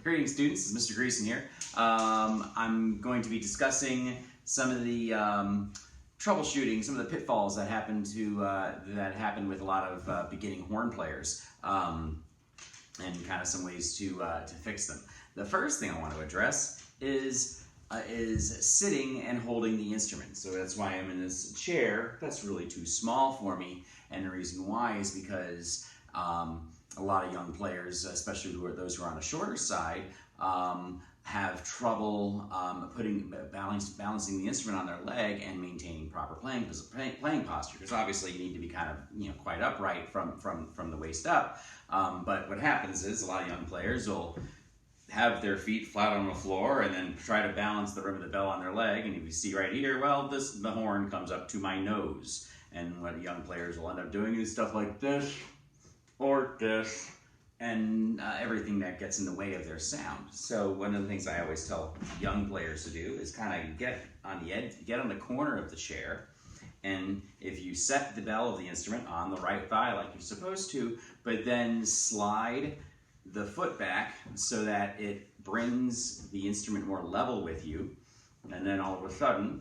Greetings, students. This is Mr. Greason here. I'm going to be discussing some of the troubleshooting, some of the pitfalls that happen with a lot of beginning horn players, and kind of some ways to fix them. The first thing I want to address is sitting and holding the instrument. So that's why I'm in this chair. That's really too small for me, and the reason why is because a lot of young players, especially those who are on the shorter side, have trouble balancing the instrument on their leg and maintaining proper playing posture. Because obviously you need to be kind of quite upright from the waist up. But what happens is a lot of young players will have their feet flat on the floor and then try to balance the rim of the bell on their leg. And if you see right here, well, the horn comes up to my nose. And what young players will end up doing is stuff like this or this, and everything that gets in the way of their sound. So one of the things I always tell young players to do is kind of get on the corner of the chair, and if you set the bell of the instrument on the right thigh like you're supposed to, but then slide the foot back so that it brings the instrument more level with you, and then all of a sudden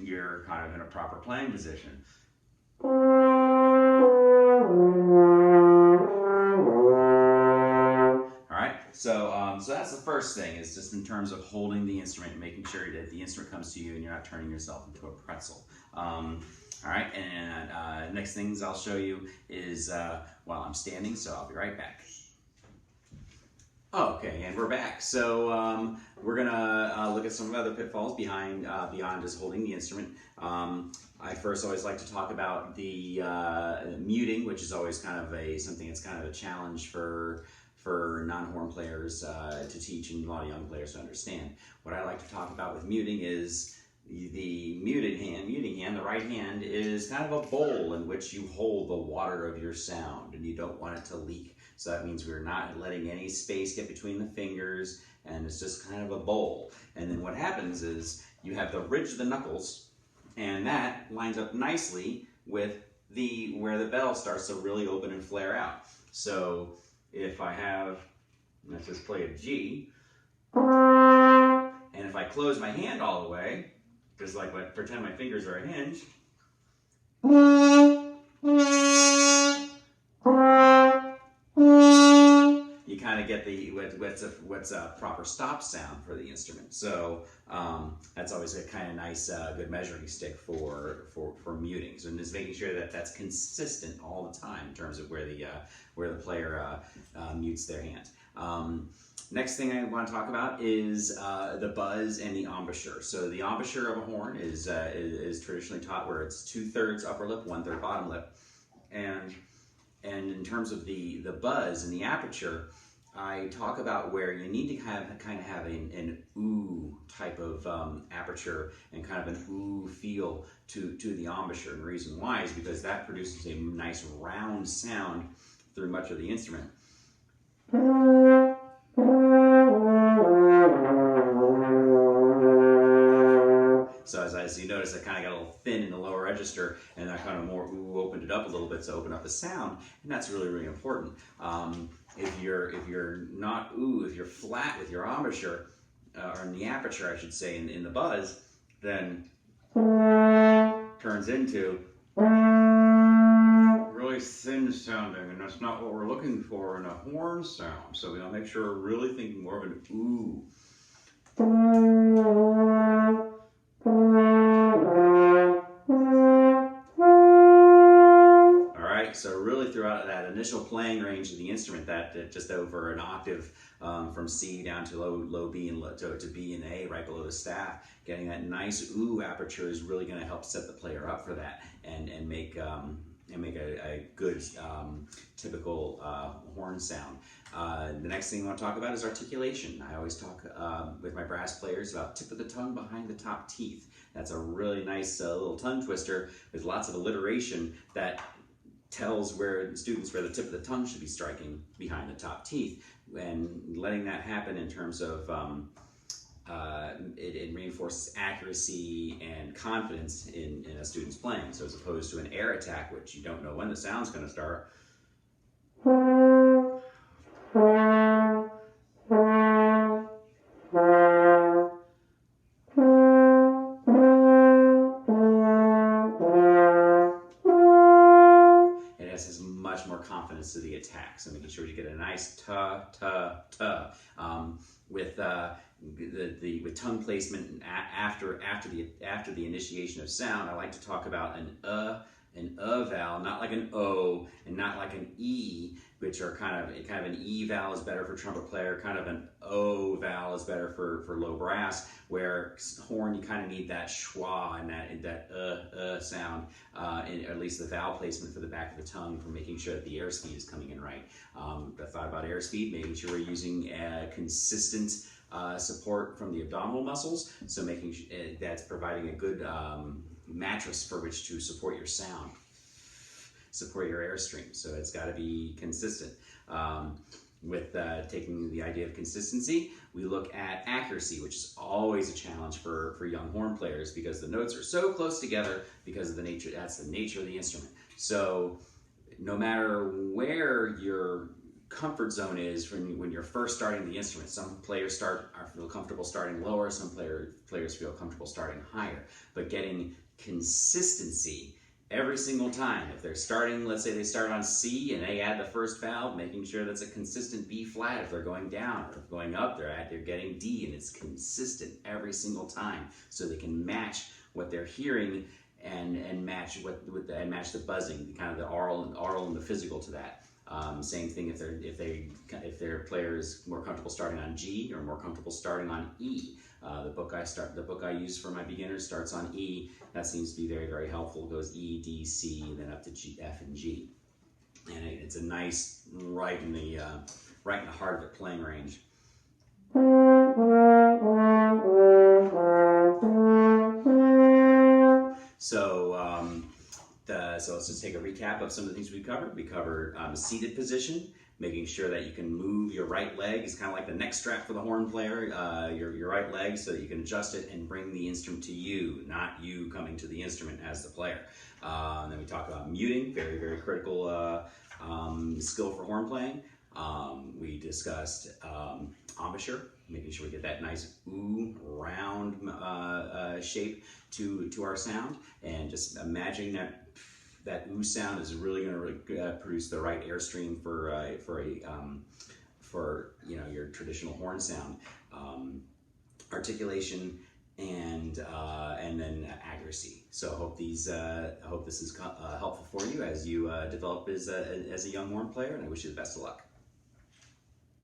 you're kind of in a proper playing position. So that's the first thing, is just in terms of holding the instrument and making sure that the instrument comes to you and you're not turning yourself into a pretzel. All right, and next things I'll show you is while I'm standing, so I'll be right back. Okay, and we're back. So we're gonna look at some other pitfalls beyond just holding the instrument. I first always like to talk about the muting, which is always kind of something that's kind of a challenge for non-horn players to teach, and a lot of young players to understand. What I like to talk about with muting is the muting hand, the right hand, is kind of a bowl in which you hold the water of your sound, and you don't want it to leak. So that means we're not letting any space get between the fingers, and it's just kind of a bowl. And then what happens is you have the ridge of the knuckles, and that lines up nicely with where the bell starts to really open and flare out. So if I have, let's just play a G, and if I close my hand all the way, just like pretend my fingers are a hinge, you kind of get what's a proper stop sound for the instrument. So that's always a kind of nice, good measuring stick for muting. So just making sure that that's consistent all the time in terms of where the player mutes their hand. Next thing I want to talk about is the buzz and the embouchure. So the embouchure of a horn is traditionally taught where it's 2/3 upper lip, 1/3 bottom lip, and in terms of the buzz and the aperture, I talk about where you need to kind of have an ooh type of aperture and kind of an ooh feel to the embouchure. And the reason why is because that produces a nice round sound through much of the instrument. So as you notice, I kind of got a little thin in the lower register, and I kind of more ooh opened it up a little bit to open up the sound, and that's really, really important. If you're not ooh, if you're flat with your embouchure, or in the aperture, I should say, in the buzz, then turns into really thin sounding, and that's not what we're looking for in a horn sound. So we want to make sure we're really thinking more of an ooh. So really throughout that initial playing range of the instrument, that just over an octave from C down to low B and to B and A right below the staff, getting that nice ooh aperture is really going to help set the player up for that and make a good typical horn sound. The next thing I want to talk about is articulation. I always talk with my brass players about tip of the tongue behind the top teeth. That's a really nice little tongue twister with lots of alliteration that tells students where the tip of the tongue should be striking behind the top teeth, and letting that happen in terms of it reinforces accuracy and confidence in a student's playing. So as opposed to an air attack, which you don't know when the sound's going to start, attack. So making sure you get a nice ta ta ta with with tongue placement after the initiation of sound. I like to talk about an vowel, not like an O and not like an E, which are kind of an E vowel is better for trumpet player, kind of an O vowel is better for low brass, where horn you kind of need that schwa and that sound, and at least the vowel placement for the back of the tongue for making sure that the airspeed is coming in right. I thought about airspeed, making sure we're using consistent support from the abdominal muscles, so making sure that's providing a good mattress for which to support your sound, support your airstream. So it's got to be consistent. With taking the idea of consistency, we look at accuracy, which is always a challenge for young horn players because the notes are so close together because of that's the nature of the instrument. So no matter where your comfort zone is when you're first starting the instrument, some players feel comfortable starting lower, some players feel comfortable starting higher, but getting consistency every single time. If they're starting, let's say they start on C and they add the first valve, making sure that's a consistent B flat. If they're going down or going up, they're getting D, and it's consistent every single time, so they can match what they're hearing and match match the buzzing, kind of the aural and the physical to that. Same thing if their player is more comfortable starting on G or more comfortable starting on E. The book I use for my beginners starts on E. That seems to be very, very helpful. It goes E, D, C, and then up to G, F, and G. And it's a nice right in the heart of the playing range. So let's just take a recap of some of the things we've covered. We covered seated position, making sure that you can move your right leg. It's kind of like the neck strap for the horn player, your right leg, so that you can adjust it and bring the instrument to you, not you coming to the instrument as the player. Then we talked about muting, very, very critical skill for horn playing. We discussed embouchure, making sure we get that nice ooh round shape to our sound, and just imagining that ooh sound is really going to produce the right airstream for your traditional horn sound. Articulation and then accuracy. So I hope this is helpful for you as you develop as a young horn player, and I wish you the best of luck.